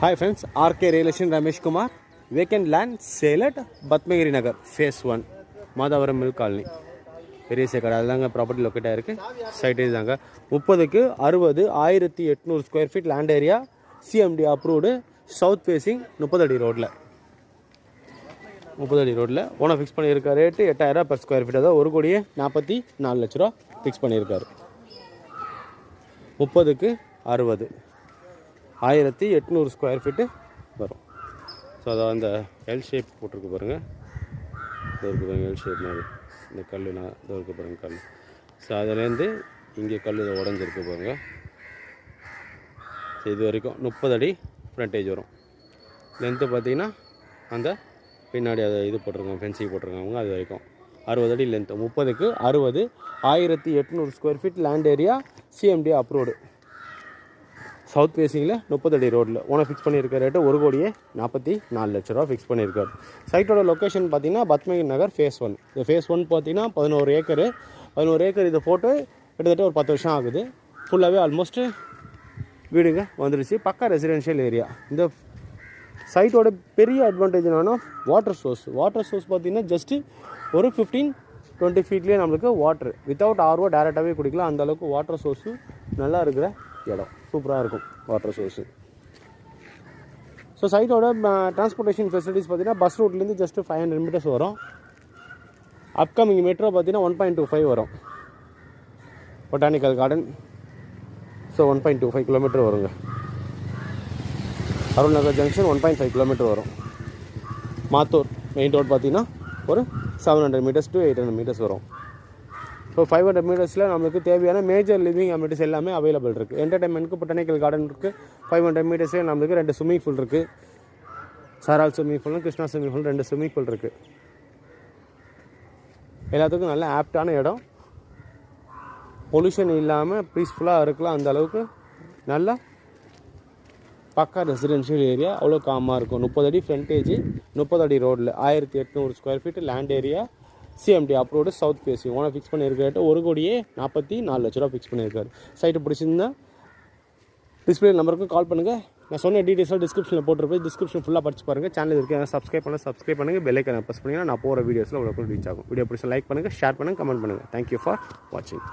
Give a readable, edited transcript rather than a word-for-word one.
Hi friends, RK Real Estate Ramesh Kumar. Vacant land sale at Batmagiri Nagar, Phase 1, Madhavaram Mill Colony. பெரிய சேக்கடை அதுதாங்க property locate ஆகிருக்கு. Site இதுதாங்க 30க்கு 60 1800 square feet land area, CMD approved, south facing, 30 அடி ரோட்டில் owner fix பண்ணியிருக்காரு. Rate 8000 per square feet, அதாவது 1,44,00,000 fix பண்ணியிருக்காரு. 30க்கு 60 1800 ஸ்கொயர் ஃபீட்டு வரும். ஸோ அதை அந்த எல் ஷேப் போட்டிருக்கு பாருங்கள், இது இருக்குது பாருங்கள் எல் ஷேப் மாதிரி. இந்த கல் நான் இது இருக்குது பாருங்கள் கல். ஸோ அதுலேருந்து இங்கே கல் இதை உடஞ்சிருக்கு பாருங்கள். ஸோ இது வரைக்கும் 30 அடி ஃப்ரண்டேஜ் வரும். லென்த்து பார்த்திங்கன்னா அந்த பின்னாடி அதை இது போட்டிருக்காங்க, ஃபென்சிங் போட்டிருக்காங்க, அது வரைக்கும் 60 அடி லென்த்து. 30க்கு 60 1800 square feet land area, CMD approved, south ஃபேஸிங்கில் 30 அடி ரோட்டில் ஓனர் ஃபிக்ஸ் பண்ணியிருக்க ரேட்டு 1,44,00,000 ஃபிக்ஸ் பண்ணியிருக்காரு. சைட்டோட லொக்கேஷன் பார்த்தீங்கன்னா பத்மகிரி நகர் ஃபேஸ் 1. இந்த ஃபேஸ் 1 பார்த்தீங்கன்னா 11 ஏக்கர் இதை போட்டு கிட்டத்தட்ட ஒரு 10 வருஷம் ஆகுது. ஃபுல்லாகவே ஆல்மோஸ்ட்டு வீடுங்க வந்துடுச்சு. பக்கா ரெசிடென்ஷியல் ஏரியா. இந்த சைட்டோட பெரிய அட்வான்டேஜ் என்னன்னா வாட்டர் சோர்ஸ் பார்த்தீங்கன்னா ஜஸ்ட்டு ஒரு 15-20 ஃபீட்லேயே நம்மளுக்கு வாட்ரு வித்தவுட் ஆர்ஓ டேரெக்டாகவே குடிக்கலாம். அந்தளவுக்கு வாட்டர் சோர்ஸு நல்லா இருக்கிற இடம், சூப்பராக இருக்கும் வாட்டர் சோர்ஸு. ஸோ சைட்டோட டிரான்ஸ்போர்ட்டேஷன் ஃபெசிலிட்டிஸ் பார்த்தீங்கன்னா பஸ் ரூட்லேருந்து ஜஸ்ட்டு 500 மீட்டர்ஸ் வரும். அப்கமிங் மெட்ரோ பார்த்தீங்கன்னா 1.25 வரும். பொட்டானிக்கல் கார்டன் ஸோ 1.25 கிலோமீட்டர் வருங்க. அருள் நகர் ஜங்ஷன் 1.5 கிலோமீட்டர் வரும். மாத்தூர் மெயின் ரோட் பார்த்தீங்கன்னா ஒரு 700 மீட்டர்ஸ் to 800 மீட்டர்ஸ் வரும். ஸோ 500 மீட்டர்ஸில் நம்மளுக்கு தேவையான மேஜர் லிவிங் அமெனிட்டிஸ் எல்லாமே அவைலபிள் இருக்குது. என்டர்டைன்மெண்ட்டுக்கு பொட்டானிக்கல் கார்டன் இருக்குது. 500 மீட்டர்ஸே நம்மளுக்கு 2 ஸ்விம்மிங் பூல் இருக்குது. சாரால் ஸ்விம்மிங் பூலும் Krishna swimming pool 2 swimming pool இருக்குது. எல்லாத்துக்கும் நல்ல ஆப்டான இடம், பொல்யூஷன் இல்லாமல் பீஸ்ஃபுல்லாக இருக்கலாம். அந்த அளவுக்கு நல்ல பக்கா ரெசிடென்ஷியல் ஏரியா, அவ்வளோ காமாக இருக்கும். 30 அடி ஃப்ரண்டேஜ், 30 அடி ரோடில் 1800 square feet land area, CMD approved, south facing. Owner fix பண்ணியிருக்காரு 1,44,00,000 ஃபிக்ஸ் பண்ணியிருக்காரு. சைட்டு பிடிச்சிருந்தா டிஸ்பிளே நம்பருக்கு கால் பண்ணுங்கள். நான் சொன்ன டீட்டெயில்ஸாக டிஸ்கிரிப்ஷனில் போட்டிருப்பேன். டிஸ்கிரிப்ஷன் ஃபுல்லாக படிச்சு பாருங்கள். சேனல் இருக்குது, சப்ஸ்கிரைப் பண்ணுங்கள். பெல் ஐக்கானை ப்ரெஸ் பண்ணிங்கன்னா நான் போகிற வீடியோஸில் உங்களுக்கு ரீச் ஆகும். வீடியோ பிடிச்சா லைக் பண்ணுங்கள், ஷேர் பண்ணுங்கள், கமெண்ட் பண்ணுங்கள். தேங்க்யூ ஃபார் வாட்சிங்.